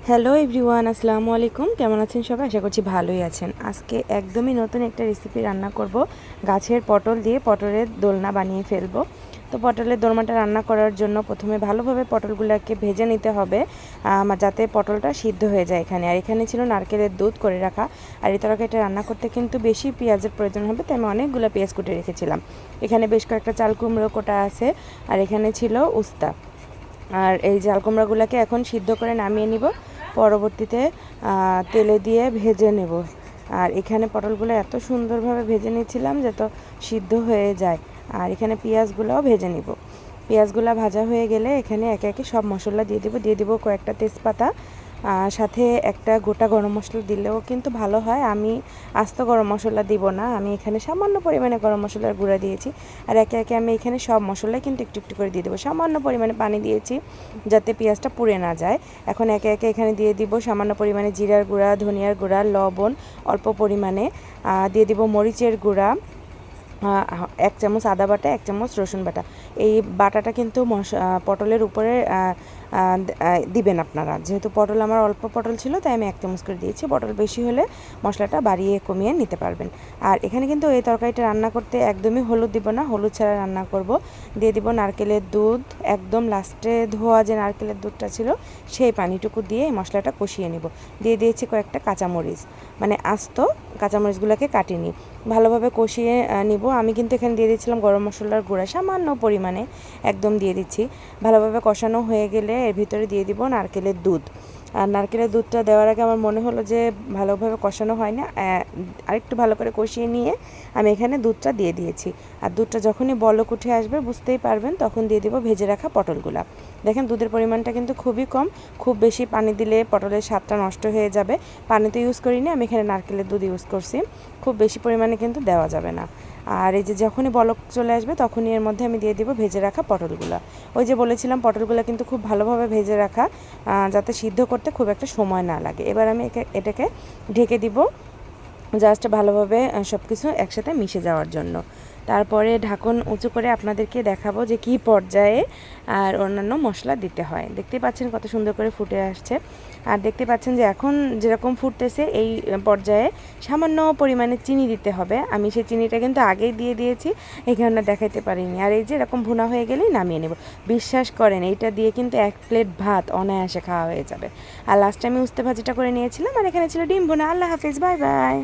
Hello everyone, আসসালামু আলাইকুম। কেমন আছেন সবাই? আশা করছি ভালোই আছেন। আজকে একদমই নতুন একটা রেসিপি রান্না করব। গাছের পটল দিয়ে পটলের দোলনা বানিয়ে ফেলবো। তো পটলের দোলনাটা রান্না করার জন্য প্রথমে ভালোভাবে পটলগুলোকে ভেজে নিতে হবে, যাতে পটলটা সিদ্ধ হয়ে যায়। আর এখানে ছিল নারকেলের দুধ করে রাখা। আর এই তরকারিটা রান্না করতে কিন্তু বেশি পেঁয়াজের প্রয়োজন হবে, তাই আমি অনেকগুলো পেঁয়াজ কুটে রেখেছিলাম। এখানে বেশ কয়েকটা চাল কুমড়ো কোটা আছে, আর এখানে ছিল উস্তা। আর এই চাল কুমড়াগুলোকে এখন সিদ্ধ করে নামিয়ে নিব, পরবর্তীতে তেলে দিয়ে ভেজে নেব। আর এখানে পটলগুলো এত সুন্দরভাবে ভেজে নিয়েছিলাম যে তো সিদ্ধ হয়ে যায়। আর এখানে পেঁয়াজগুলোও ভেজে নিব। পেঁয়াজগুলো ভাজা হয়ে গেলে এখানে একে একে সব মশলা দিয়ে দিব কয়েকটা তেজপাতা, সাথে একটা গোটা গরম মশলা দিলেও কিন্তু ভালো হয়। আমি আস্ত গরম মশলা দিব না, আমি এখানে সামান্য পরিমাণে গরম মশলার গুঁড়া দিয়েছি। আর একে একে আমি এখানে সব মশলাই কিন্তু একটু একটু করে দিয়ে দেবো। সামান্য পরিমাণে পানি দিয়েছি যাতে পেঁয়াজটা পুড়ে না যায়। এখন একে একে এখানে দিয়ে দিব সামান্য পরিমাণে জিরার গুঁড়া, ধনিয়ার গুঁড়া, লবণ অল্প পরিমাণে, দিয়ে দিব মরিচের গুঁড়া, 1 চামচ আদা বাটা, 1 চামচ রসুন বাটা। এই বাটাটা কিন্তু পটলের উপরে দিবেন আপনারা। যেহেতু পটল আমার অল্প পটল ছিল, তাই আমি 1 চামচ করে দিয়েছি। পটল বেশি হলে মশলাটা বাড়িয়ে কমিয়ে নিতে পারবেন। আর এখানে কিন্তু এই তরকারিটা রান্না করতে একদমই হলুদ দিব না, হলুদ ছাড়া রান্না করব। দিয়ে দিব নারকেলের দুধ, একদম লাস্টে ধোয়া যে নারকেলের দুধটা ছিল সেই পানিটুকু দিয়ে এই মশলাটা কষিয়ে নিব। দিয়ে দিয়েছি কয়েকটা কাঁচামরিচ, মানে আস্ত কাঁচামরিচগুলোকে কাটিয়ে নিই, ভালোভাবে কষিয়ে নিব। আমি কিন্তু এখানে দিয়ে দিচ্ছিলাম গরম মশলার গুঁড়া সামান্য পরিমাণে, একদম দিয়ে দিচ্ছি। ভালোভাবে কষানো হয়ে গেলে এর ভিতরে দিয়ে দিব নারকেলের দুধ। আর নারকেলের দুধটা দেওয়ার আগে আমার মনে হলো যে ভালোভাবে কষানো হয় না, আরেকটু ভালো করে কষিয়ে নিয়ে আমি এখানে দুধটা দিয়ে দিয়েছি। আর দুধটা যখনই বলক উঠে আসবে বুঝতেই পারবেন, তখন দিয়ে দিব ভেজে রাখা পটলগুলা। দেখেন দুধের পরিমাণটা কিন্তু খুবই কম, খুব বেশি পানি দিলে পটলের স্বাদটা নষ্ট হয়ে যাবে। পানি তো ইউজ করিনি, আমি এখানে নারকেলের দুধ ইউজ করছি। খুব বেশি পরিমাণে কিন্তু দেওয়া যাবে না। আর এই যে যখনই বলক চলে আসবে তখনই এর মধ্যে আমি দিয়ে দিব ভেজে রাখা পটলগুলো। ওই যে বলেছিলাম পটলগুলো কিন্তু খুব ভালোভাবে ভেজে রাখা, যাতে সিদ্ধ করতে খুব একটা সময় না লাগে। এবার আমি এটাকে ঢেকে দিব, জাস্ট ভালোভাবে সব কিছু একসাথে মিশে যাওয়ার জন্য। তারপরে ঢাকন উঁচু করে আপনাদেরকে দেখাবো যে কী পর্যায়ে আর অন্যান্য মশলা দিতে হয়। দেখতে পাচ্ছেন কত সুন্দর করে ফুটে আসছে। আর দেখতে পাচ্ছেন যে এখন যেরকম ফুটতেছে এই পর্যায়ে সামান্য পরিমাণে চিনি দিতে হবে। আমি সেই চিনিটা কিন্তু আগেই দিয়ে দিয়েছি, এখানে দেখাইতে পারিনি। আর এই যে এরকম ভুনা হয়ে গেলেই নামিয়ে নেব। বিশ্বাস করেন এইটা দিয়ে কিন্তু 1 প্লেট ভাত অনায়াসে খাওয়া হয়ে যাবে। আর লাস্টে আমি উস্তে ভাজিটা করে নিয়েছিলাম, আর এখানে ছিল ডিম ভুনা। আল্লাহ হাফিজ, বাই বাই।